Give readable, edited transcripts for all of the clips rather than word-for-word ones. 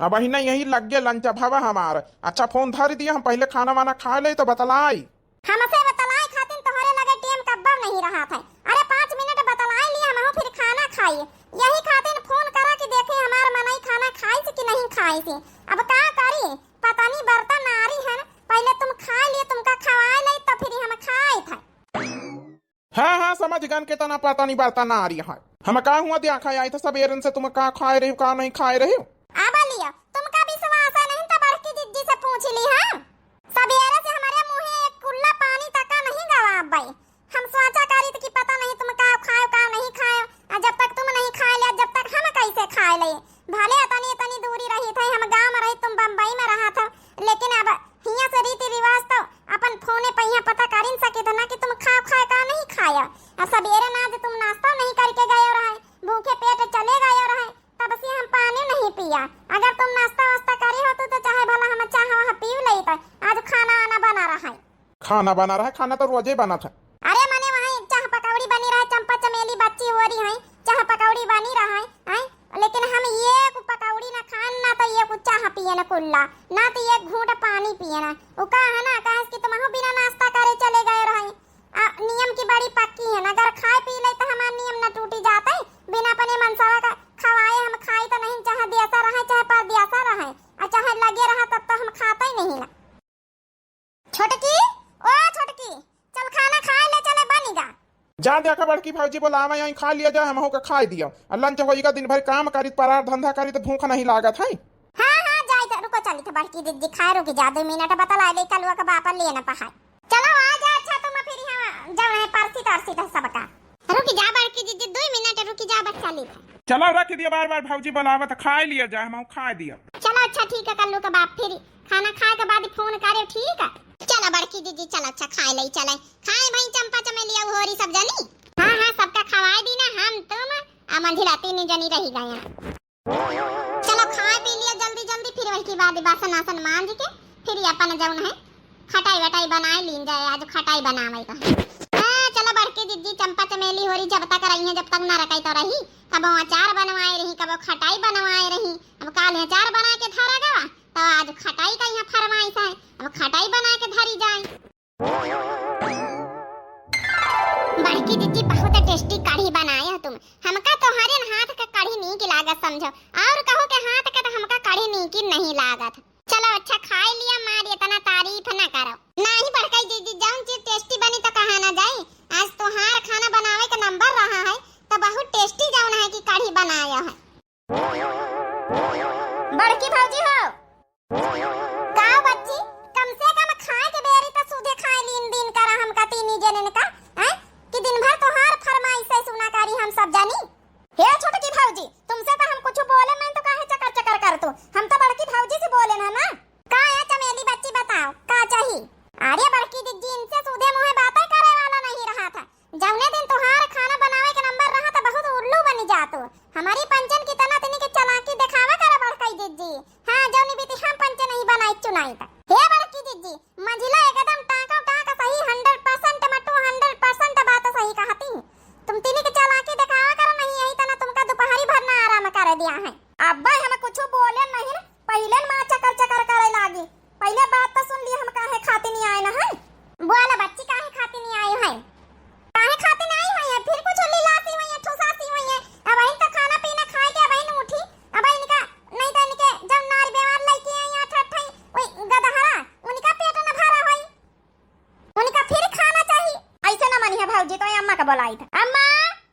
अब ही नहीं यही लग गया लंच भावा हमार। अच्छा फोन धर दिया, हम पहले खाना वाना खा ले तो बतलाई। हमसे बतलाई खातिर तोहरे लगे टेम कब्बा नहीं रहा था। अरे 5 मिनट बतलाई लिया हम फिर खाना खाइए। यही खातिर फोन करा कि देखे हमार मनई खाना खाई से कि नहीं खाई से। अब का करी पता नहीं बर्तन नारी है, पहले तुम खा लिए तुमका खवाए ले तो फिर हम खाए थे। हाँ हाँ समझ गन के तना पता नहीं बर्तन आ रही है। हम का हुआ देखा आई था सबेरन से, तुम का खाए रही हो का नहीं खाए रही हो। अब लिया तुमका विश्वास नहीं तो बड़की दीदी से पूछ ली। हां सबेरे से हमारे मुंह एक कुल्ला पानी तक नहीं गवा भाई। हम सोचा करी कि पता नहीं तुम का खाओ का नहीं खाओ, जब तक तुम नहीं खा लिया जब तक हम कैसे खा ले। भले इतनी दूरी रही थे, हम गांव में रही तुम बंबई में रहा था, लेकिन अब हिया से रीति रिवाज तो अपन फोने पे यहाँ पता कर सके तो ना कि तुम खाओ खाए का नहीं खाया। सबेरे ना जो तुम नाश्ता नहीं करके गए रहे, भूखे पेट चले गए रहे, तब से हम पानी नहीं पिया। अगर तुम नाश्ता वास्ता करे हो तो चाहे भला हम चाह वहाँ पी लेते। आज खाना आना बना रहा है। खाना बना रहा है? खाना तो रोजे बना था। अरे मने वहाँ चाह पकौड़ी बनी रहा है, चंपा चमेली बच्ची हो रही है, चाह पकौड़ी बनी रहा है। लेकिन हम ये पकौड़ी ना खान ना तो ये चाह पिए ना कुल्ला ना तो ये घूंट पानी पिए ना। वो का है ना कहा कि तुम बिना नाश्ता करे चले गए रहे। नियम की बड़ी पक्की है ना, अगर खाए पी ले तो हमारा नियम ना टूटी जाता है। बिना अपने मनसावा का खवाए हम खाए तो नहीं, चाहे दियासा रहे चाहे पर दियासा रहे और चाहे लगे रहा तब तो हम खाता ही नहीं ना। छोटकी ओ छोटकी चल खाना खा ले, चले बनेगा। जा देखा बड़की भाजी बोला यहीं खा लिया जाए, हम हो का खा दिया। लंच होएगा, दिन भर काम करी परार धंधा करी तो भूख नहीं लागत है। हां हां जाई तो रुको चली तो बड़की दीदी खा रुकी जा 2 मिनट बतला ले कलवा का बापा ले ना पहाड़। चलो आ जा। अच्छा तुम फिर यहां जाओ है परसी तरसी तो सबका रुकी जा बड़की दीदी 2 मिनट रुकी जा बस चली। चलो रख दिया, बार बार भाजी बोलावा तो खा लिया जाए, हम खा दिया। चलो अच्छा ठीक है कल्लू का बाप फिर खाना खाए के बाद फोन करे ठीक है। चलो बड़की दीदी चलो अच्छा खाए ले चले खाए भाई चंपा चमेली और होरी सब जनी। हां हां सबका खवाए दी ना, हम तुम मंझिला 3 जनी रही गए। चलो खाए पी लिया जल्दी जल्दी, फिर वही के बाद बासन आसन मांज के फिर अपन जाऊन है खटाई वटाई बनाए लीन जाए। आज खटाई बनावे का चलो बड़की दीदी चंपा चमेली होरी जब तक रही है जब तक ना रखाई तो रही। कब अचार बनवाए रही कब खटाई बनवाए रही। अब काल अचार बना के धरा गवा तो आज खटाई का यहाँ फरमाइश है, अब खटाई बना के धरी जाए। बड़की दीदी बहुत टेस्टी कढ़ी बनाए हो तुम। हमका तुम्हारे हाथ का कढ़ी नहीं की लागत समझो, और कहो के हाथ का तो हमका कढ़ी नहीं की नहीं लागत। चलो अच्छा खाए लिया, मार इतना तारीफ ना करो। नहीं बड़की दीदी जौन चीज टेस्टी बनी तो कहा ना जाए। आज तोहार खाना बनावे का नंबर रहा है तो बहुत टेस्टी जौन है कि कढ़ी बनाया है। बड़की भौजी हो का बच्ची कम से कम खाए के बेरी तो सूधे खाए लीन दिन करा हमका 3 जने का हैं कि दिन भर तोहार फरमाइश से सुना करी हम सब जानी। हे छोटकी भौजी तुमसे तो हम कुछ बोले मैं तो काहे चकर चकर कर तू, हम तो बड़की भौजी से बोले ना ना। का है चमेली बच्ची बताओ का चाहिए। अरे बड़की दीदी इनसे सूधे मुंह बातें करे वाला नहीं रहा था। जौने दिन तोहार खाना बनावे के नंबर रहा था बहुत उल्लू बनी जातो। हमारी पंचन की तना तनी के चालाकी दिखावा करा बड़की दीदी। हां जौनी बीती हम पंचन नहीं बनाई चुनाई था। हे बड़की दीदी मंजिला एकदम टाका टाका सही 100% मट्टू 100% बात सही कहती। तुम तनी के चालाकी दिखावा करा नहीं यही तना तुमका दोपहरी भर ना आराम कर दिया है। अब्बा हम कुछ बोले नहीं, पहले मां चकर चकर करे लागी। पहले बात तो सुन ली हम काहे खाती नहीं आए ना है। बोला बच्ची काहे खाती नहीं आई है, काहे खाती नहीं आई है, फिर कुछ लीलासी हुई है ठुसासी हुई है। अब इन तो खाना पीना खाए के अब इन उठी, अब इनका नहीं तो इनके जब नारी बीमार लड़की है यहाँ ठठई ओए गदहरा उनका पेट न भरा होई, उनका फिर खाना चाहिए। ऐसे ना मानी है भौजी तो अम्मा का बुलाई था। अम्मा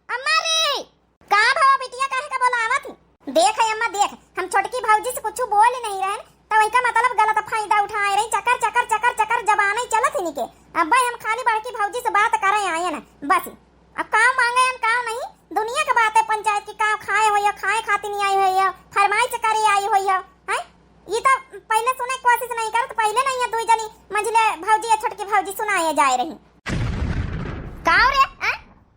अम्मा रे का भाव बिटिया काहे का बुलावा थी। देख है अम्मा देख हम छोटकी भौजी से कुछ बोल नहीं रहे तो वही का मतलब गलत फायदा उठाए रही। चकर चकर चकर चकर जबान ही चलत ही निके। अब भाई हम खाली बड़की भौजी से बात करे आए ना बस। अब काम मांगे हम काम नहीं, दुनिया की बात है पंचायत की काम खाए हो या खाए खाती नहीं आई हो या फरमाइश करे आई हो या हैं। ये तो पहले सुने कोशिश नहीं कर तो पहले नहीं है 2 जनी मंझले भौजी या छोटकी भौजी सुनाए जाए रही। काव रे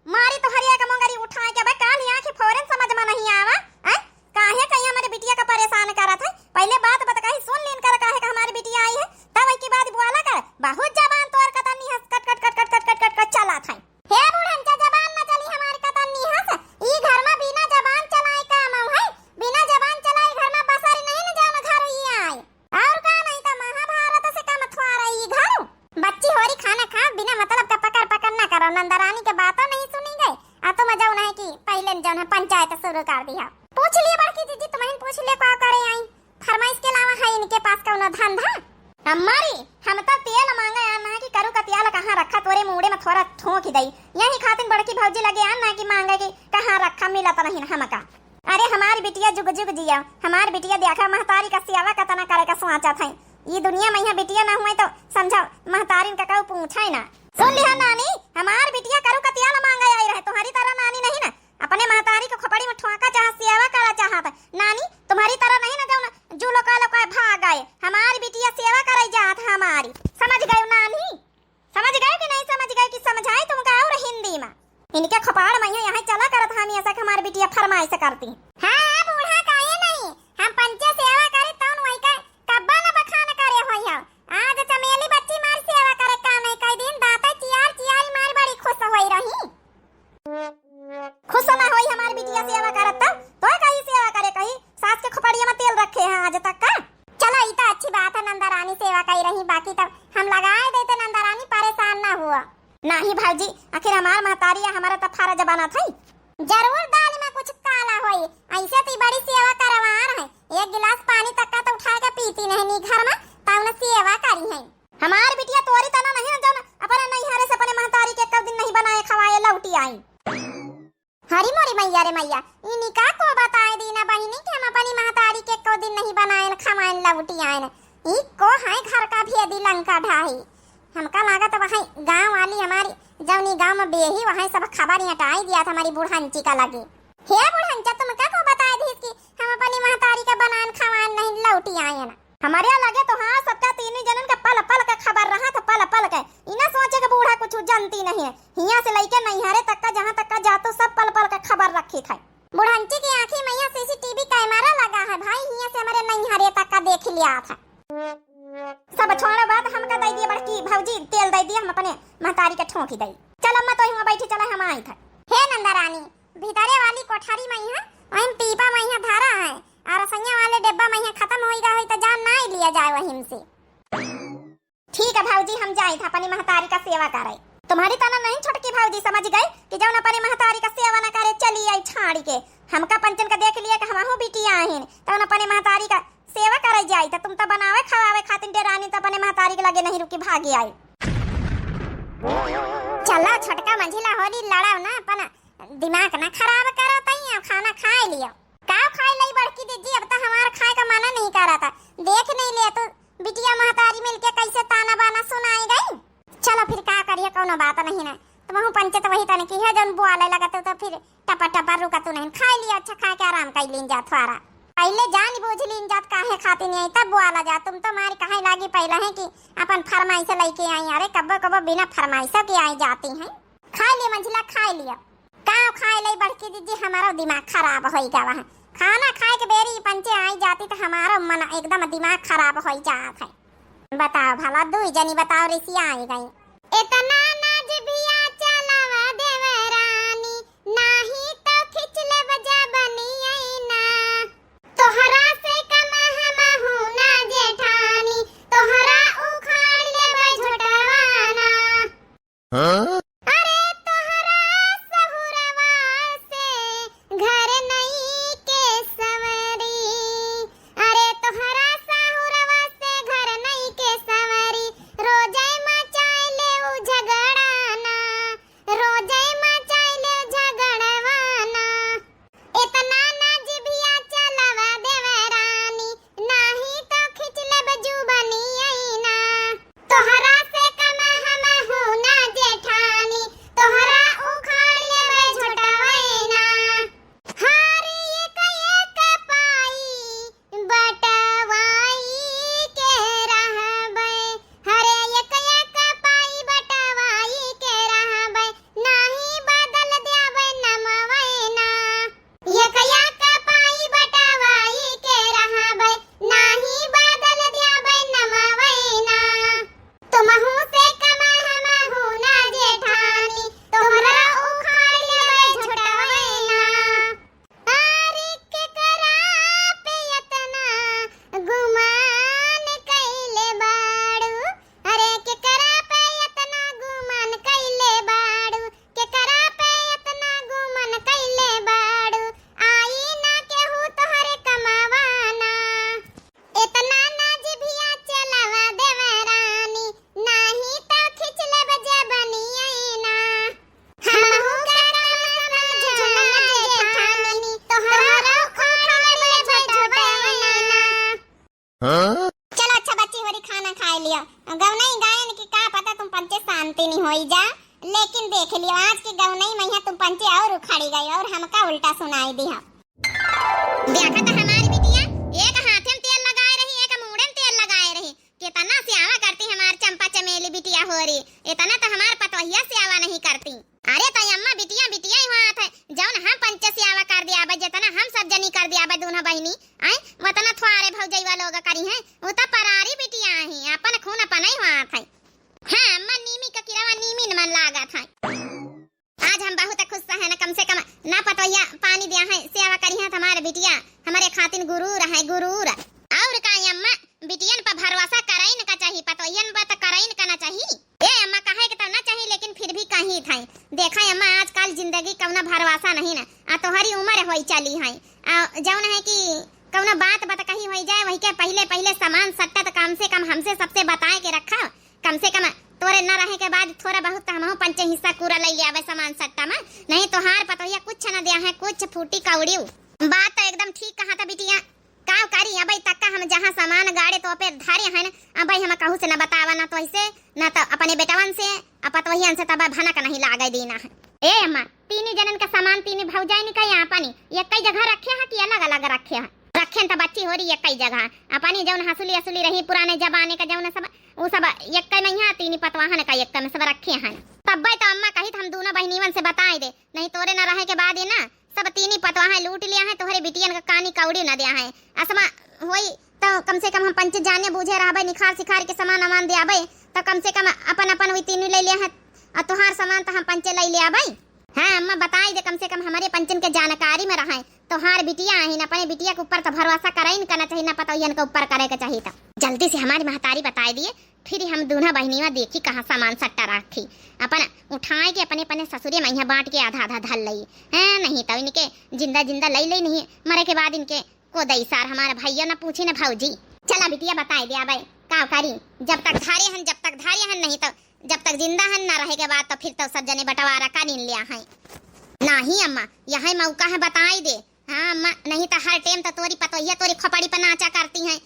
मारी तो हरिया का मंगरी उठाए के बे काल यहाँ की फौरन समझ में नहीं आवा हैं। काहे कहीं हमारे बिटिया का परेशान करा था। पहले बात बता कहीं सुन लेन कर काहे का हमारी बिटिया आई है तब की बात बोला कर बहुत जबान तोर कतनी हंस cut cut cut cut cut cut cut cut चला था। हे बुढ़न का जबान न चली हमारी कतनी हंस। ई घर में बिना जबान चलाए काम है, बिना जबान चलाए घर में बसारी नहीं न जाओ फिर जौन है पंचायत शुरू कर दिया। पूछ लिए बड़की दीदी, तुम्हें पूछ ले का करे आई फरमाइश के अलावा है इनके पास कौनो धंधा? हमारी हम तो तेल मांगा यार ना कि करू का तेल कहाँ रखा तोरे मुंडे में थोड़ा ठोक दई, यही खातिर बड़की भौजी लगे यार ना कि मांगे कि कहाँ रखा मिला तो नहीं हमका। अरे हमारी बिटिया जुग जुग जिया, हमारी बिटिया देखा महतारी का सेवा का तना करे का सोचा था। ये दुनिया में यहाँ बिटिया ना हुए तो समझो महतारी का कहू पूछा ही ना। सुन लिया नानी, हमारी बिटिया करू का तेल मांगा आई रहे, तुम्हारी तरह नानी नहीं ना अपने महतारी को खोपड़ी में ठोका चाह सेवा करा चाहत। नानी तुम्हारी तरह नहीं ना जो जो लोका लोका भाग गए, हमारी बिटिया सेवा कराई जात हमारी। समझ गए नानी? समझ गए कि नहीं समझ गए कि समझाई तुमका और हिंदी में? इनके खपाड़ में यहाँ चला करत हम ऐसा कि हमारी बिटिया फरमाइश करती। हां बूढ़ा काहे नहीं, हम पंचे सेवा करे तौन वही का कब्बा न बखान करे होई हो। आज चमेली बच्ची मार सेवा करे का नहीं कई दिन दाता चियार चियारी मार बड़ी खुश होई रही। खुश ना होई हमारी बिटिया सेवा करत तो कहीं सेवा करे कहीं सास के खोपड़िया में तेल रखे हैं आज तक का। चलो ये तो अच्छी बात है, नंदा रानी सेवा कर रही, बाकी तब हम लगाए देते नंदा रानी परेशान ना हुआ। नहीं भाजी, आखिर हमार महतारी हमारा तो फर्ज बना था। जरूर दाल में कुछ काला होई, ऐसे तो बड़ी सेवा करवा रहे, एक गिलास पानी तक का तो उठा के पीती नहीं नी घर में ताउन सेवा करी है। हमारी बिटिया तोरी तना नहीं जो अपने नहीं हरे से अपने महतारी के कब दिन नहीं बनाए खवाए लौटी आई। हरी मोरी मैया रे मैया, इनी का को बताए दीना बहिनी कि हम अपनी महतारी के को दिन नहीं बनाए खवाए लौटी आए। ई को है घर का भेदी लंका ढाई। हमका लागत वहां गांव वाली हमारी जवनी गांव में बेही वहां सब खबर हटाई दिया था हमारी बुढ़ांची का लगे। हे बुढ़ांचा तुम क्या को बताए दी कि हम अपनी महतारी का बनान खवान नहीं लौटी आए ना? हमारे लगे तो हाँ सबका तीनों जनन का पल पल का खबर रहा तो पल पल का इना सोचे कि बूढ़ा कुछ जानती नहीं है। हिया से लेके नैहरे तक का जहां तक का जातो सब पल पल का खबर रखी था। बुढ़ांची की आंखें में सीसीटीवी कैमरा लगा है भाई, हिया से हमारे नैहरे तक का देख लिया था। सब छोड़ा बात हमका दे दिए बड़की भौजी तेल दे दिए, हम अपने महतारी के ठोकी दई। चल अम्मा तो हिया बैठी चला हम आई था। हे नंदा रानी, भीतरे वाली कोठरी में है वहीं पीपा में है धारा है और सैया वाले डिब्बा में है खत्म होई गई तो जान ना लिया जाए वहीं से। ठीक है भौजी, हम जाए था अपनी महतारी का सेवा करे। तुम्हारी तना नहीं छोटकी भौजी, समझ गए कि जौन अपनी महतारी का सेवा न करे चली आई छाड़ी के। हमका पंचन का देख लिया कि हमहु बिटिया आहिन तौन अपनी महतारी का सेवा करे जाई तो तुम तो बनावे खवावे खातिर डेरानी तो अपने महतारी के लगे नहीं रुकी भागी आई। चलो छोटका मंझिला होली लड़ाओ ना, अपन दिमाग ना खराब करो तई खाना खाए लियो। का खाए लई बड़की दीदी, अब तो हमार खाए का मना नहीं कर रहा था, देख नहीं ले तो बिटिया महतारी मिलके कैसे ताना बाना सुनाई गई। चलो फिर का करिए, कोनो बात नहीं ना, तुमहु पंचे तो वही तने की है जौन बुआले लगत तो फिर टपा टपा रुका तू नहीं खाए लिया। अच्छा खा के आराम कर लीन जात वारा, पहले जान बूझ लीन जात काहे खाती नहीं तब बुआला जा। तुम तो मारी काहे लागी पहले है कि अपन फरमाइश लेके आई, अरे कब्बो कब्बो बिना फरमाइश के आई जाती हैं। खा लिए मंझिला खा लिया, का खाए लई बड़की दीदी हमारा दिमाग खराब होई गवा है। खाना खाए के बेरी पंचे आई जाती तो हमारा मन एकदम दिमाग खराब हो जात है। बताओ भला दू जनी बताओ रिसिया आई गई। इतना नाज बिया चलावा देवरानी नाही तो खिच ले बजा बनी आई ना। तोहरा से कम हम हूं ना जेठानी, तोहरा उखाड़ ले बझटवाना। हां झगड़ा उल्टा उल्टा सुनाई दी हम। देखा तो हमारी बिटिया एक हाथे में तेल लगाए रही, एक मुंह में तेल लगाए रही। कितना सेवा करती हमार चंपा चमेली बिटिया हो रही, इतना तो हमार पतोहिया सेवा नहीं करती। अरे तो अम्मा बिटिया बिटिया ही हाथ है, जौन हम पंच सेवा कर दिया बे, जितना हम सब जनी कर दिया बे दोनों बहनी आई वतना थोड़े भौजैवा लोग करी हैं, वो तो परारी बिटिया ही, अपन खून अपन ही हाथ है। हां अम्मा नीमी का किरावा नीमी न मन लागा था। आज हम बहुत खुश है ना, कम से कम ना पतोहिया पानी दिया है, सेवा करी है हमारे बिटिया, हमारे खातिन गुरूर है गुरूर। और का अम्मा बिटियन पर भरोसा कराइन का चाहिए, पतोहियन पर तो कराइन का ना चाहिए। ए अम्मा कहे के तो ना चाहिए, लेकिन फिर भी कहीं था। देखा अम्मा आजकल जिंदगी कौना भरोसा नहीं ना, आ तोहरी उम्र होई चली है, जौन है कि कौना बात बता कहीं हो जाए वही के पहले पहले सामान सट्टा तो कम से कम हमसे सबसे बताए के रखा। कम से कम तोरे न रहे के बाद थोड़ा बहुत हम पंच हिस्सा पूरा ले लिया सामान सट्टा में, नहीं तो हार पतोहिया कुछ न दिया है, कुछ फूटी कौड़ी। बात तो एकदम ठीक कहा था बिटिया, का करी अबे तक हम जहां सामान गाड़े तो पे धारे हैं ना, अबे हम कहू से न बतावा ना तो ऐसे ना तो अपने बेटवन से अपतोहियन से तब भनक नहीं लागे देना है। ए अम्मा तीन जनन का सामान तीन भौजाई ने कहीं अपनी एक कई जगह रखे है कि अलग अलग रखे है? रखे तो बच्ची हो रही है कई जगह, अपनी जौन हसुली असुली रही पुराने जमाने का जौन सब वो सब एक में यहाँ तीन पतवाहन का एक में सब रखे हैं। तब तो अम्मा कही हम दोनों बहनीवन से बताए दे, नहीं तोरे न रहे के बाद ये ना सब तीन पतवाहन लूट लिया है, तोहरे बिटियन का कानी कौड़ी न दिया है। असमा होई तो कम से कम हम पंच जाने बूझे रहबे, निखार सिखार के सामान अमान दे आबे, तो कम से कम अपन अपन वही तीनों ले लिया है, और तोहार सामान तो हम पंचे ले ले आबे। हाँ अम्मा बताई दे, कम से कम हमारे पंचन के जानकारी में रहे, तोहार बिटिया है ना, अपने बिटिया के ऊपर तो भरोसा कराइन करना चाहिए ना, पतोहियन के ऊपर करे के चाहिए। तो जल्दी से हमारी महतारी बताई दिए, फिर हम दोनों बहनिया देखी कहाँ सामान सट्टा रखी, अपन उठाए के अपने अपने ससुरे में बांट के आधा आधा धल लई है, नहीं तो इनके जिंदा जिंदा लई लई नहीं मरे के बाद इनके को दई सार हमारे भैया ना पूछी ना भौजी। चला बिटिया बताई दिया भाई का करी, जब तक धारे हन नहीं तो जब तक जिंदा हन ना रहे के बाद तो फिर तो सब जने बंटवारा का नीन लिया है। नहीं अम्मा यही मौका है बताई दे। हाँ अम्मा नहीं तो हर टाइम तो तोरी पतोहिया तोरी खोपड़ी पर नाचा करती हैं,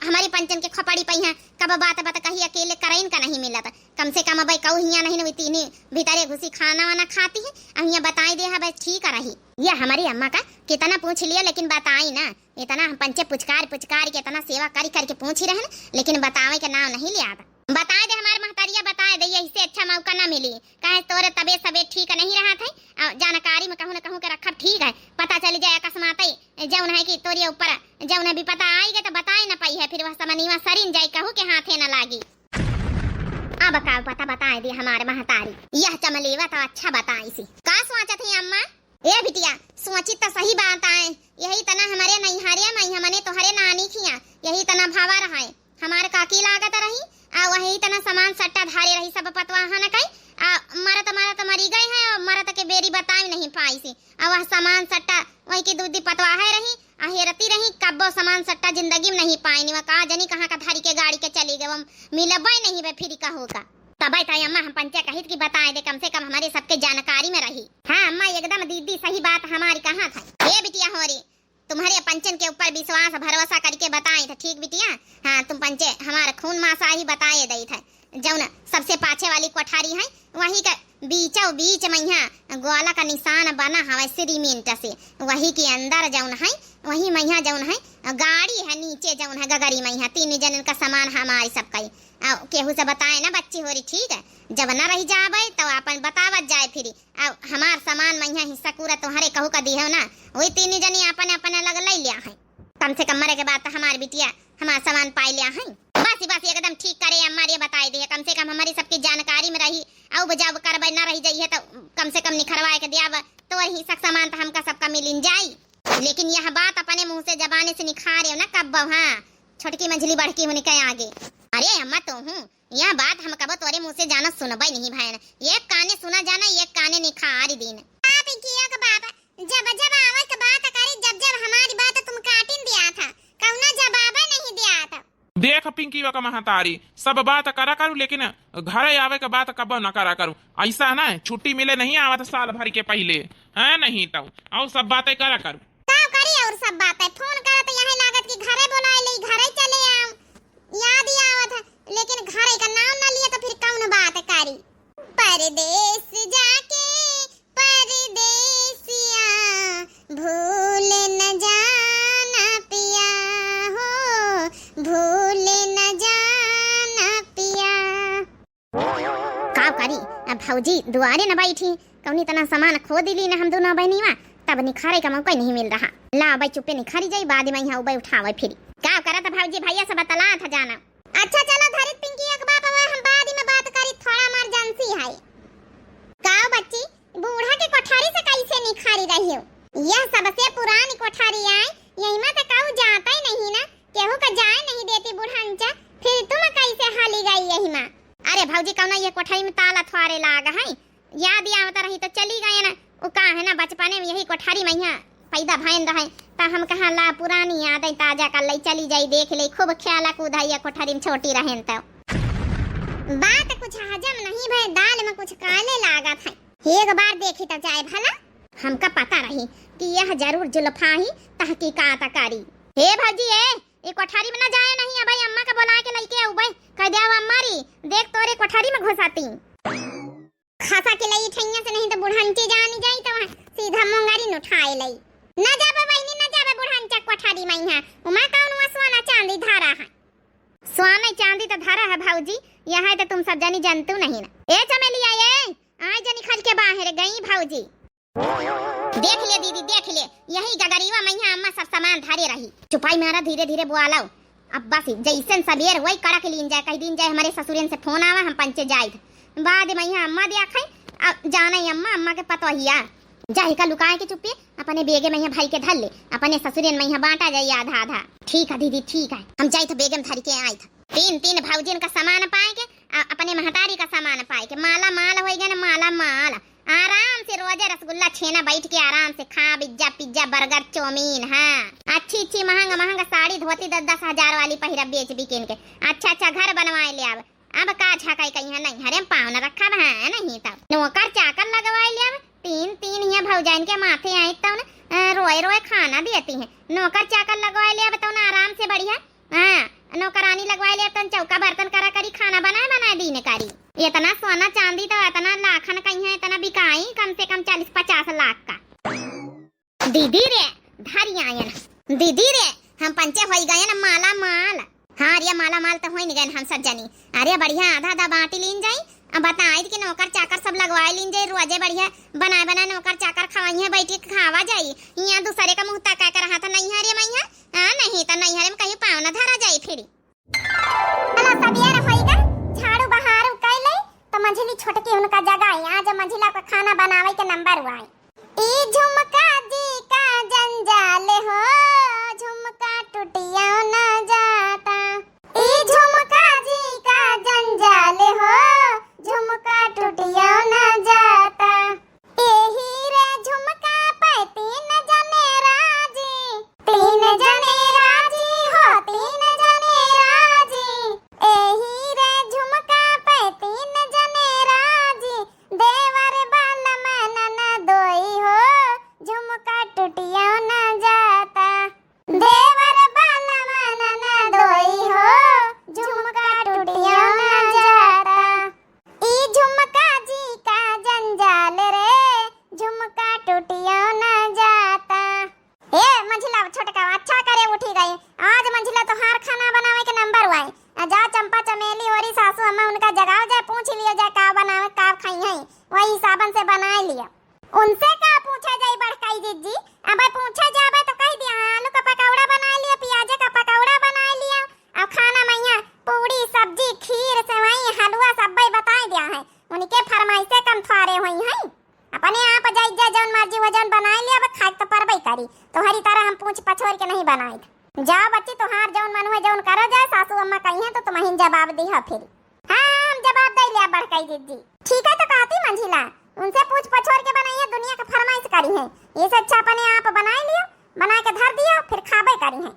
हमारी पंचन के खोपड़ी पे हैं, कब बात कही अकेले कराइन का नहीं मिला था। कम से कम भाई कहू हिया नहीं तीन भीतरे घुसी खाना वाना खाती है, अब यहाँ बताई दे भाई ठीक रही। ये हमारी अम्मा का कितना पूछ लिया लेकिन बताई ना, इतना हम पंचे पुचकार के इतना सेवा कर करके पूछ ही रहे, लेकिन बतावे के नाम नहीं लिया था। बता दे हमारे महतारिया बता दे, इससे अच्छा मौका ना मिली, कहे तोरे तबीयत ठीक नहीं रहा था, जानकारी में कहूँ न कहूँ के रखा ठीक है, पता चल जाए अकस्मात जौन है कि तोरी ऊपर जौन भी पता आई गए तो बताए न पाई है, फिर वह समनीवा सरिन जाए कहूँ के हाथे न लागी। अब का पता बताए दी हमारे महतारी, यह चमलेवा तो अच्छा बताई सी। का सोचा थी अम्मा? ए बिटिया सोची तो सही बात आए, यही तना हमारे नैहरिया में हमने तोहरे नानी खिया यही तना भावा रहा है, हमारे काकी लागत रही वही तना सामान सट्टा धारे रही सब पतवाहन कई मरत मरी गए हैं, और मरत के बेरी बताई नहीं पाई सी, वह सामान सट्टा वही की दूधी पतवाहे रही हेरती रही, कब्बो सामान सट्टा जिंदगी में नहीं पाई, वह कहा जनी कहाँ का धारी के गाड़ी के चली गए, मिलबा नहीं वे फिर का होगा। तब अम्मा हम पंचा कहित की बताए दे, कम से कम हमारे सबके जानकारी में रही। हाँ अम्मा एकदम दीदी सही बात हमारी कहाँ था। ये बिटिया हो रही तुम्हारे पंचन के ऊपर विश्वास भरोसा करके बताए थे, ठीक बिटिया? हाँ तुम पंचे हमारे खून मासा ही बताए दई थे, जौन सबसे पाछे वाली कोठारी है वही का बीच में यहाँ ग्वाला का निशान बना हवा सीमेंट से, वही के अंदर जौन है वही मैया जौन है गाड़ी है, नीचे जौन है गगरी मैया तीन जनन का सामान हमारी सब कई केहू से बताए ना बच्ची हो रही, ठीक है? जब न रही जाबे तो अपन बतावत जाए, फिर हमार सामान मैया हिस्सा पूरा तुम्हारे कहू का दी है ना, वही तीन जनी अपन अपन अलग ले लिया है, कम से कम मरे के बाद तो हमारी बिटिया हमारा सामान पाई लिया है। बस एकदम ठीक करे अम्मा ये बताई दी, कम से कम हमारी सबकी जानकारी में रही, अब जब करबे न रही जाइए तो कम से कम निखरवाए के दिया तो वही सब सामान तो हमका सबका मिल जाई। लेकिन यह बात अपने मुंह से जबाने से निखार ना कब, हाँ छोटकी मंझली बढ़की होने के आगे। अरे अम्मा तो हूँ यह बात हम कब तोरे मुंह से जाना सुनबे नहीं भाई, एक काने सुना जाना एक काने निखार दिन। जब आवाज बात करे जब हमारी बात तुम काटिन दिया था, कौना जवाब नहीं दिया था। देख पिंकी का महतारी सब बात करा करूँ, लेकिन घर आवे के बात कब न करा करूँ, ऐसा ना छुट्टी मिले नहीं आवा तो साल भर के पहले है नहीं तो और सब बातें करा करूँ और सब बातें फोन करा तो यही लागत कि घरे बुलाए ले घरे चले आओ, याद ही आवत है, लेकिन घरे का नाम ना लिया तो फिर कौन बात करी। परदेस जाके परदेसिया भौजी दुआरे न बैठी कौनी तना सामान खो दिली न हम दोनों बहनीवा तब निखारे का मौका नहीं मिल रहा। ला भाई चुप्पे निखारी जाई बाद में यहाँ उबे उठावे फिर का करत भौजी भैया से बतला था जाना। अच्छा चलो धरित पिंकी एक बाप हम बाद में बात करी थोड़ा इमरजेंसी है। का बच्ची बूढ़ा के कोठारी से कैसे निखारी रही हो? यह सबसे पुरानी कोठारी है, यही में तो काऊ जाता ही नहीं ना, केहू का जाए नहीं देती बुढ़ांचा, फिर तुम कैसे हाली गई यही में? अरे भौजी कौना ये कोठारी में ताला थोड़े लागा है, याद आवता रही तो चली गए ना। वो का है ना बचपने में यही कोठारी में यहाँ पैदा भैन रहे ता हम कहा ला पुरानी यादें ताजा कर ले चली जाई देख ले खूब ख्याला कूदाइया कोठारी में छोटी रहें तो बात कुछ हजम नहीं भय दाल में कुछ काले लागा था। एक बार देखी तो जाए भला हमका पता रही कि यह जरूर जुल्फा ही तहकीकात करी। हे भौजी ए कोठारी में ना जाए नहीं अब अम्मा का बुला के लेके आऊ बे कह दे अम्मा री देख तोरे कोठारी में घुसाती खासा के लई ठैया से नहीं तो बुढ़ांची जानी जाई तो सीधा मोंगारी न उठाए लई न जाबे बहनी न जाबे बुढ़ांचा कोठारी में यहाँ उमा कौन सोना चांदी धारा है। सोना चांदी तो धारा है भौजी यहाँ है तो तुम सब जानी जानतू नहीं ना। ए चमेलिया ये आज जनी खल के बाहर गई भौजी देख ले दीदी देख ले यही गगरीवा मैया अम्मा सब सामान धारे रही चुपाई मारा धीरे धीरे बुआलाओ अब बस जैसन सबेर वही कड़क लीन जाए कई दिन जाए हमारे ससुरन से फोन आवा हम पंचे जाए बाद मैया अम्मा दिया खाई अब जाना ही अम्मा अम्मा के पतोहिया जाही का लुकाए के चुप्पे अपने बेगे मैया भाई के धर ले अपने ससुरन मैया बांटा जाए आधा आधा। ठीक है दीदी ठीक है हम जाए तो बेगम धर के आए थे तीन तीन भौजिन का सामान पाए के अपने महतारी का सामान पाए के माला माल हो गया ना माला माल आराम से रोजे रसगुल्ला छेना बैठ के आराम से खा पिज्जा पिज्जा बर्गर चौमीन। हाँ अच्छी अच्छी महंगा महंगा साड़ी धोती 10,000 वाली पहिरा बेच बिकिन के अच्छा घर बनवाए ले अब का झाकाई कहीं नहीं हरे पाँव न रखा है नहीं तब नौकर चाकर लगवाए ले अब तीन यहाँ भौजाइन के माथे आए तब न रोए रोए खाना देती है नौकर चाकर लगवाए ले अब तो न आराम से बढ़िया। हाँ नौकरानी लगवाए ले तन चौका बर्तन करा करी खाना बनाए दीने करी इतना सोना चांदी तो इतना लाखन कहीं है इतना बिकाई कम से कम 40-50 लाख का। दीदी रे धरी आयन दीदी रे हम पंचे हो गए ना माला माल। हाँ अरे माला माल तो हो नहीं गए हम सब जानी अरे बढ़िया आधा आधा बांटी लीन जाई अब बताए कि नौकर चाकर सब लगवाए लीन जाए रोजे बढ़िया बनाए नौकर चाकर खवाई है बैठी खावा जाई यहाँ दूसरे का मुंह तका कर रहा था नहीं हरे मैया नहीं तो नहीं हरे में कहीं पाँव न धरा जाए फिर झाड़ू बहारू कर ले तो मंझली छोटकी उनका जगह आज मंझिला का खाना बनावे के नंबर हुआ ई झुमका जी का जंजाल हो झुमका टूटिया न जाता ई झुमका जी का जंजाल हो झुमका टूटिया न जाता एही रे झुमका पे 3 जने राजी 3 जने राजी हो 3 जने राजी एही रे झुमका पे 3 जने राजी देवर बाल मन न दोई हो झुमका टूटिया न जाता देवर बाल मन न दोई हो झुमका टूटिया न जाता ई झुमका जी का जंजाल रे झुमका टूटिया न जाता। ए मंझिला छोटका अच्छा करे उठी गई आज मंझिला तो हार खाना बनावे के नंबर हुआ जा चंपा चमेली और सासू अम्मा उनका जगाओ जाए पूछ लियो जाए का बनावे का खाई है वही साबन से बनाए लिया उनसे का पूछा जाए बड़काई दीदी अब पूछा जावे तो कह दिया आलू का पकौड़ा बना लिया प्याज का पकौड़ा बना लिया अब खाना मैया पूरी सब्जी खीर सेवई हलवा सब बता दिया है उनके फरमाइशे कम थारे हुई है अपने आप जाई जौन मर्जी वजन बनाए लिया अब खाए तो परबई करी तोहरी तरह हम पूछ पछोर के नहीं बनाए जाओ बच्ची तोहार जौन मन हुए जौन करो जाए सासू अम्मा कही है तो तुम्हें जवाब दी है फिर। हाँ हम जवाब दे लिया बड़काई दीदी ठीक है तो कहती मंझिला उनसे पूछ पछोर के बनाई है दुनिया का फरमाइश करी है ये से अच्छा अपने आप बनाए लियो बना के धर दियो फिर खाबे करी है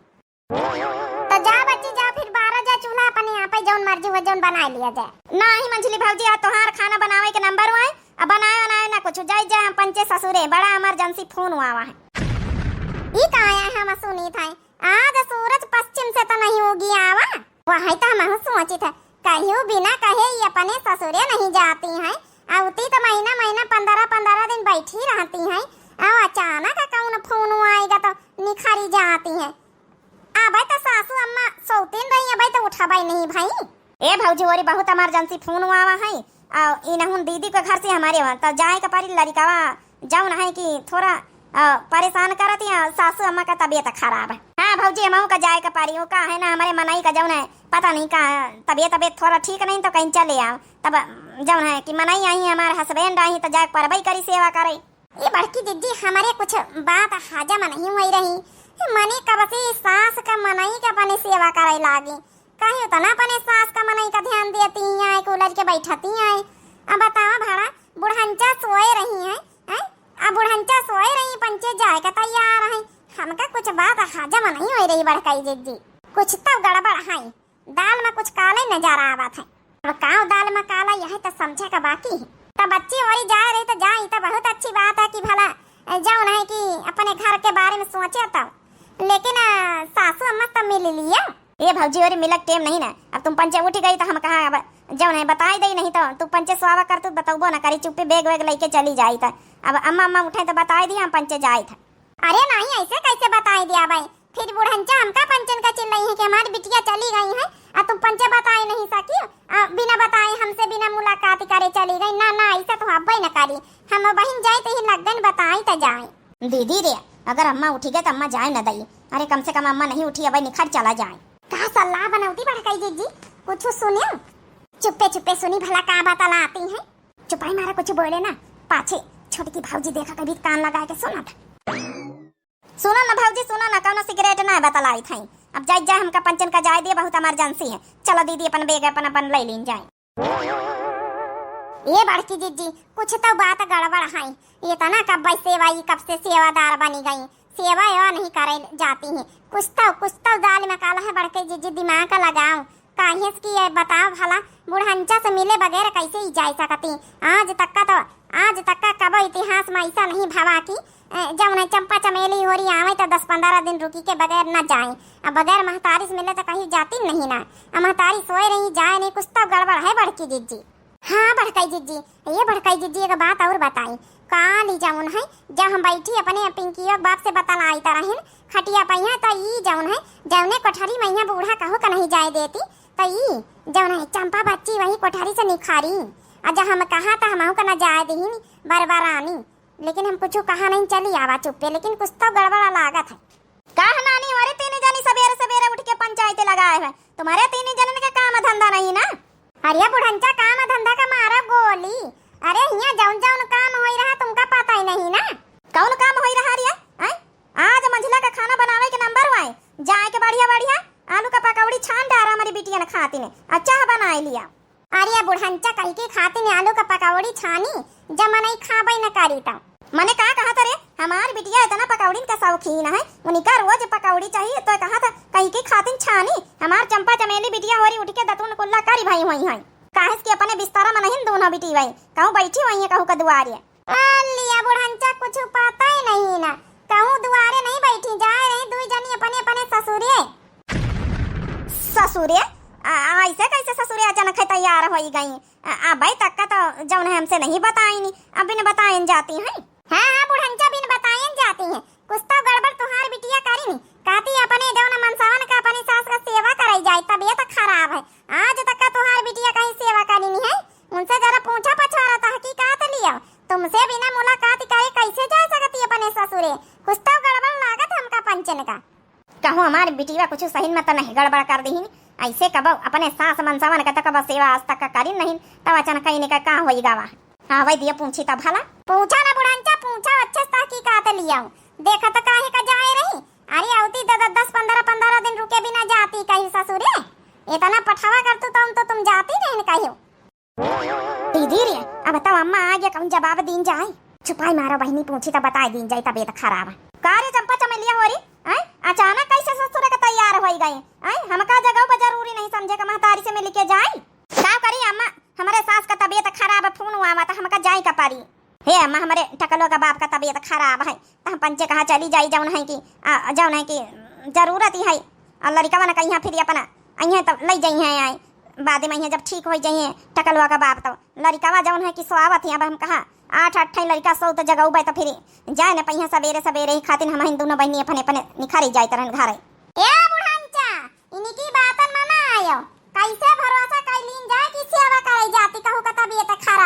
तो जा बच्ची जा फिर 12 जा चूल्हा अपने आप ही जौन मर्जी हो जौन बना लिया जाए नहीं मंझली भौजी आज तोहार खाना बनावे के नंबर हुआ अब बनाए ना कुछ जाए हम पंचे ससुरे बड़ा इमरजेंसी फोन हुआ है ई का आया है हम सुनी था आज सूरज पश्चिम से तो नहीं होगी आवा वही तो हम सोची था कहियो बिना कहे ये अपने ससुरे नहीं जाती हैं आउती तो महीना 15 दिन बैठी रहती हैं और अचानक कौन फोन आएगा तो निखरी जाती हैं अब तो सासू अम्मा सोतीन रही अब तो उठाबाई नहीं भाई ए भौजी ओरी बहुत इमरजेंसी फोन हुआ है इनहुन दीदी के घर से हमारे वहाँ तो जाए का पारी लड़कावा जाऊन है कि थोड़ा परेशान करत है सासू अम्मा का तबीयत खराब है। हाँ भौजी अम्मा का जाए का पारी वो का है ना हमारे मनाई का जाऊन है पता नहीं का तबीयत थोड़ा ठीक नहीं तो कहीं चले आओ तब जाऊन है कि मनाई आई हमारे हस्बैंड आई तो जाके परबई करी सेवा करे। ये बड़की दीदी हमारे कुछ बात हाजम नहीं हुई रही मनी कब से सास का मनाई का अपने सेवा करे लागी कहीं तो ना अपने सास का मनाई का ध्यान देती है कूलर के बैठती है। अब बताओ भाड़ा बुढ़ंचा सोए रही है अब बुढ़ंचा सोए रही पंचे जाए का तैयार है हमका कुछ बात हाजम नहीं हो रही बड़काई दीदी कुछ तो गड़बड़ है दाल में कुछ काले नजर आवत है। अब काव दाल में काला यह तो समझे का बाकी है तब बच्ची और जा रही तो जाई तो बहुत अच्छी बात है कि भला जाओ नहीं कि अपने घर के बारे में सोचे तब लेकिन सासू अम्मा तब मिल लिया ये भौजी और मिलक टेम नहीं ना अब तुम पंचे उठ गई तो हम कहा अब जाओ नहीं बताई दई नहीं तो तू पंचे स्वावा कर तू बताऊबो ना करी चुप्पी बैग वैग लेके चली जाई था अब अम्मा अम्मा उठे तो बताई दी हम पंचे जाए था। अरे नहीं ऐसे कैसे बताई दिया भाई फिर बुढ़ंचा हमका पंचन का चिल्लाई है कि हमारी बिटिया चली गई है और तुम पंचे बताए नहीं सकी बिना बताए हमसे बिना मुलाकात करे चली गई ना ना ऐसा तो अब न करी हम बहन जाए तो ही लगन बताई तो जाए। दीदी रे अगर अम्मा उठी गए तो अम्मा जाए न दई अरे कम से कम अम्मा नहीं उठी अब निखर चला जाए कहा सलाह बनौती बड़काई दीदी कुछ सुनियो चुप्पे चुप्पे सुनी भला का बतला आती है चुपाई मारा कुछ बोले ना पाछे छोटी भाजी देखा कभी कान लगा के सुना था सुनो ना भाजी सुनो ना कौन सिगरेट ना बतलाई थी अब जाए जाए हमका पंचन का जाए दिए बहुत इमरजेंसी है चलो दीदी अपन बेग अपन ले लीन जाए। ये बड़की दीदी कुछ तो बात गड़बड़ है ये तो ना कब सेवा कब से सेवादार बनी गई सेवा एवा नहीं करे जाती है कुछ तो दाल में काला है बड़के दीदी दिमाग का लगाओ काहे की है बताओ भला बुढ़ंचा से मिले बगैर कैसे ही जा सकती आज तक का कब इतिहास में ऐसा नहीं भवा की जब न चंपा चमेली हो रही आवे तो 10-15 दिन रुकी के बगैर न जाए अब बगैर महतारी से मिले तो कहीं जाती नहीं ना अब महतारी सोए रही जाए नहीं कुछ तो गड़बड़ है बड़की दीदी। हाँ बड़काई दीदी ये बड़काई दीदी एक बात और बताई काली जाऊन है जब हम बैठी अपने पिंकी बाप से बतलाई तरह खटिया पहिया तो ई जाऊन है जौने कोठरी मैया बूढ़ा कहो का नहीं जाए देती तो ई जौन है चंपा बच्ची वही कोठरी से निखारी जब हम कहा था हम का न जाए दी बरबरानी लेकिन हम कुछ कहा नहीं चली आवा चुप्पे लेकिन कुछ तो गड़बड़ा लागत है। कहा नानी हमारे तीन जनी सवेरे सवेरे उठ के पंचायत लगाए हैं तुम्हारे तीन जन का काम धंधा नहीं ना। अरे बुढ़ंचा काम धंधा का मारा गोली अरे यहाँ जौन जौन काम हो रहा तुमका पता ही नहीं ना कौन काम हो रहा रिया आज मंझला का खाना बनावे के नंबर हुआ जाए के बढ़िया बढ़िया आलू का पकौड़ी छान डारा हमारी बिटिया ने खाती ने अच्छा बना लिया। अरे बुढ़ंचा कहीं के खाती ने आलू का पकौड़ी छानी जब नहीं खाबई न करी था मैंने कहा था रे हमारी बिटिया इतना पकौड़ी का शौकीन है उनका रोज पकौड़ी चाहिए तो कहा था कहीं की खातिन छानी हमार चंपा चमेली बिटिया हो रही उठ के दतुन कुल्ला करी भाई हुई है काहे कि अपने बिस्तारा में नहीं दोनों बिटी भाई कहूँ बैठी हुई है कहूँ का दुआरे लिया बुढ़ंचा कुछ पता ही नहीं ना कहूँ दुआरे नहीं बैठी जा रही दुई जनी अपने अपने ससुरे ऐसे कैसे ससुरे अचानक तैयार हो गई भाई तक का तो जौन है हमसे नहीं बताई नहीं अब बिन बताए जाती है। हाँ बुढ़ंचा बिन बताए जाती है कुछ तो गड़बड़ तुम्हारी बिटिया करी नहीं कहती अपने जौन मनसावन का अपनी सास का सेवा कराई जाए तबीयत खराब है आज तक का तुम्हारी बिटिया कहीं सेवा करी नहीं है उनसे जरा पूछा पछाड़ा था हकीकत लिया तुमसे बिना मुलाकात करे कैसे जा सकती अपने ससुरे कुछ तो गड़बड़ लागत हमका पंचन का कहूँ हमारी बिटिया कुछ सही में तो नहीं गड़बड़ कर दी ऐसे कब अपने सास मनसावन का कब सेवा आज तक का करी नहीं तब अचानक कहीं का कहाँ होई गावा। हाँ वही दिया पूछी तब भला पूछा ना बुढ़ंचा पूछा अच्छे से हकीकत लिया देखा तो काहे का जाए रही अरे आवती 10-15 दिन रुके बिना जाती कहीं ससुरे इतना पठावा करतू तो तुम जाती नहीं कहीं दीदी रे अब बताओ अम्मा आ गया कहूँ जवाब दिन जाए छुपाई मारो बहनी पूछी तो बताए दिन जाए तबीयत खराब है कार्य चंपा चमेलिया हो रही अचानक कैसे ससुर का तैयार हो गए हमका जगह पर जरूरी नहीं समझे का महतारी से मिल के जाए क्या करी अम्मा हमारे सास का तबीयत खराब है फोन हुआ था हमका जाए का पारी हे अम्मा हमारे टकलो का बाप का तबीयत खराब है तो हम पंचे कहा चली जाई जौन है कि जरूरत ही है और लड़का बना कहीं फिर अपना अहिया तब ले जाई है आए बाद में जब ठीक हो जाइए टकलवा का बाप तो लड़कावा जौन है कि स्वावत है अब हम कहा 8 लड़का सौ तो जगह उबे तो फिर जाए न पहिया सवेरे सवेरे ही खातिर हम दोनों बहनी अपने अपने निखारी जाए तरन घर ए बुढ़ंचा इनकी बात मना आयो कैसे भरोसा कैलीन जाए कि सेवा करे जाती कहू का तबीयत खराब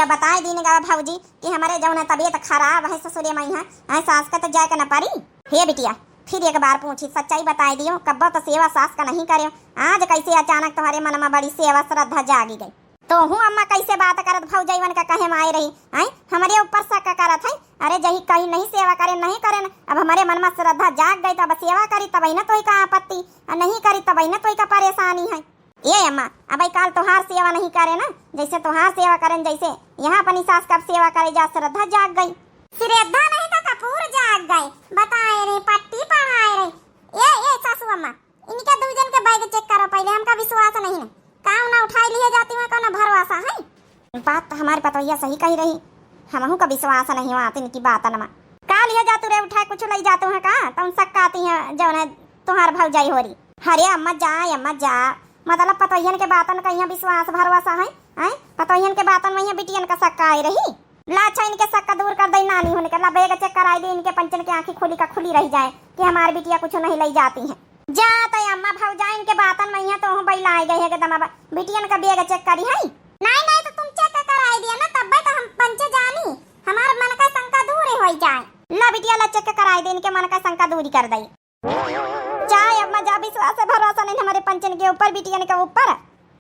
अब बताए दीने का भाऊजी कि हमारे जौन तबीयत खराब है ससुरे मैया है सास का तो जाए के न पारी। हे बिटिया फिर एक बार पूछी सच्चाई बताए दियो कब्बो तो सेवा सास का नहीं करे आज कैसे अचानक तुम्हारे मन में बड़ी सेवा श्रद्धा जागी गई। तो हूँ अम्मा कैसे बात करत भौजाईवन का कहे में आए रही आई हमारे ऊपर शक करत है। अरे जही कहीं नहीं सेवा करे नहीं करे न अब हमारे मन में श्रद्धा जाग गई तो अब सेवा करी तब न तो का आपत्ति और नहीं करी तब न तो का परेशानी है। ये अम्मा अब काल तोहार सेवा नहीं करे ना जैसे तोहार सेवा करें जैसे यहाँ अपनी सास का सेवा करे जा श्रद्धा जाग गई। श्रद्धा नहीं तो कपूर जाग गए बताए रे पट्टी पढ़ाए रे। ये सासू अम्मा इनके दूजन के बैग चेक करो पहले हमका विश्वास नहीं है काम ना उठाई लिए जाती है ना भरोसा है। बात तो हमारे पतोहिया सही कही रही हमहू का विश्वास नहीं हुआ इनकी बात नमा का लिया जातू रे उठा कुछ ले जातू है का तुम शक आती है जौन तुम्हार भौजाई हो रही। अरे अम्मा जा मतलब पतोहियन के बातन का यहाँ विश्वास भरोसा है पतोहियन के बातन में यहाँ बिटियन का शक आई रही लाचा इनके शक दूर कर दे नानी होने का बैग चेक कराई दे इनके पंचन की आंखें खुली का खुली रह जाए कि हमारी बिटिया कुछ नहीं ले जाती है। जाते अम्मा भौजाई इनके बातन में यहाँ तो बैला आई गई है एकदम बिटियन का बैग चेक करी है। नहीं तो तुम चेक कराई दिया ना तब तो हम पंचे जानी हमारे मन का शंका दूर हो जाए। ला बिटिया ला चेक कराई दे इनके मन का शंका दूरी कर दई चाहे अम्मा जा विश्वास भरोसा नहीं हमारे पंचन के ऊपर बिटियन के ऊपर।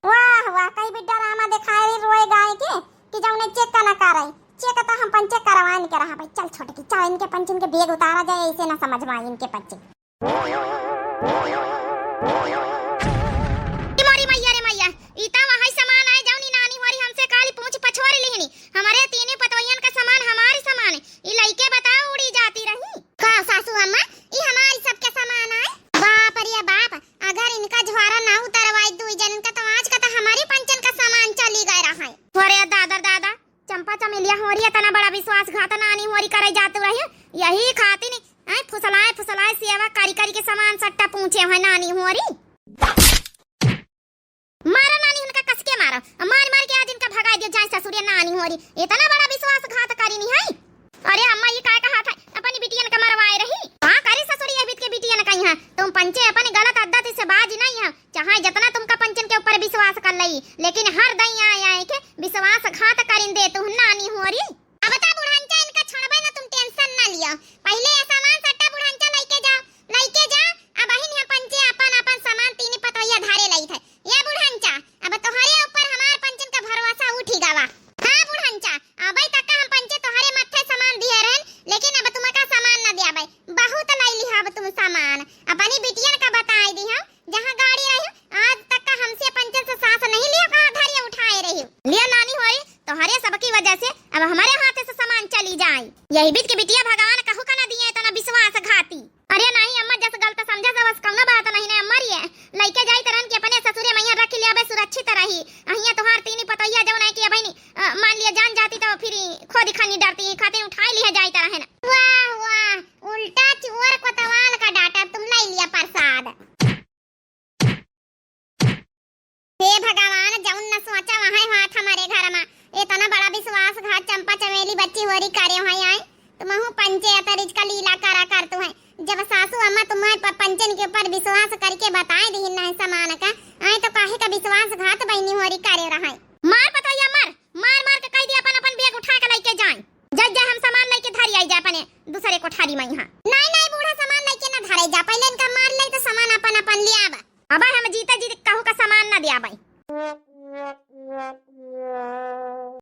वाह कई बिड्डा रामा दिखाई रोए गाय के कि जब उन्हें चेक ना कराई चेक तो हम पंचे करवा नहीं करा भाई चल छोटे की चल इनके पंचन के बेग उतारा जाए ऐसे ना समझ में आई इनके पंचन। मोरी मैया रे मैया इता वहां सामान आए जाऊनी नानी हमारी हमसे काली पूंछ पछवारी लेहनी हमारे तीनों पतोहियन का सामान हमारे सामान है ई लइके बताओ उड़ी जाती रही का सासू अम्मा ई हमारी सबके सामान आए। बाप रे बाप अगर इनका झवारा ना उतरवाई दुई जन का तो आज का तो हमारी पंचन का सामान चली गए रहा है। अरे दादा चंपा चमेलिया हो रही है तना बड़ा विश्वासघात नानी होरी करे जाते रही यही खाती नहीं फुसलाए सेवा कारी के सामान सट्टा पूछे है नानी होरी मारा नानी उनका कसके मारा मार के आज इनका भगा दियो जाए ससुरिया नानी होरी इतना बड़ा विश्वासघात करी नहीं है। अरे अम्मा ये काय कहा था अपनी बिटियन का मरवाए रही हां करे ससुरिया बीत के बिटियन का यहाँ तुम पंचे अपने गलत आदत से बाज नहीं है चाहे जितना तुमका पंचन के ऊपर विश्वास कर लई लेकिन हर दई आए के विश्वासघात करिन दे तू नानी होरी। अब ता बुढ़ांचा इनका छोड़बे ना तुम टेंशन ना लियो पहले ये सामान सट्टा बुढ़ांचा लेके जा अब बहिन है पंचे अपन सामान तीन पतोहिया धारे लई थे ये बुढ़ांचा अब तोहरे ऊपर हमार पंचन का भरोसा उठी गवा। हां बुढ़ांचा अबे तक हम पंचे तोहरे मत्थे सामान दिए रहन लेकिन अब तुमका सामान ना दिया भाई बहुत लई ली अब तुम सामान अपनी बिटियन का बताई दी हम जहां गाड़ी रही आज तक का हमसे पंचन से सांस नहीं लिया कहां धारिया उठाए रही लिया नानी होरी तोहरे सबकी वजह से अब हमारे हाथ से सामान चली जाए यही बीत के बिटिया भगवान कहू का ना दिए इतना विश्वासघाती। अरे नहीं अम्मा जैसे गलत समझा सब कौनो बात नहीं ना अम्मा रे लइके जाई तरन के अपने ससुरे मैया रख लिया बे सुरक्षित रही अहिया तोहार तीनी पतोहिया जौ नहीं कि बहनी मान लिया जान जाती तो फिर खुद खानी डरती खाते उठा लिया जाई तरह है ना। वाह उल्टा चोर कोतवाल का डाटा तुम ले लिया प्रसाद। हे भगवान जौन न सोचा वहां हाथ हमारे घर में इतना बड़ा विश्वासघात चंपा चमेली बच्ची होरी करे है आई तुमहु पंचे अतरिज का लीला करा करतु है जब सासू अम्मा तुम्हारे पंचन के ऊपर विश्वास करके बताए दी न सामान का आई तो काहे का विश्वासघात बहनी होरी करे रहा है। मार पतोहिया मार के कह दिया अपन बैग उठा के लेके जाए जज हम सामान लेके धारी आई जा अपने दूसरे कोठारी में यहाँ नहीं बूढ़ा सामान लेके ना धारे जा पहले इनका मार ले तो सामान अपन ले आवा अब हम जीते कहू का सामान ना दिया भाई।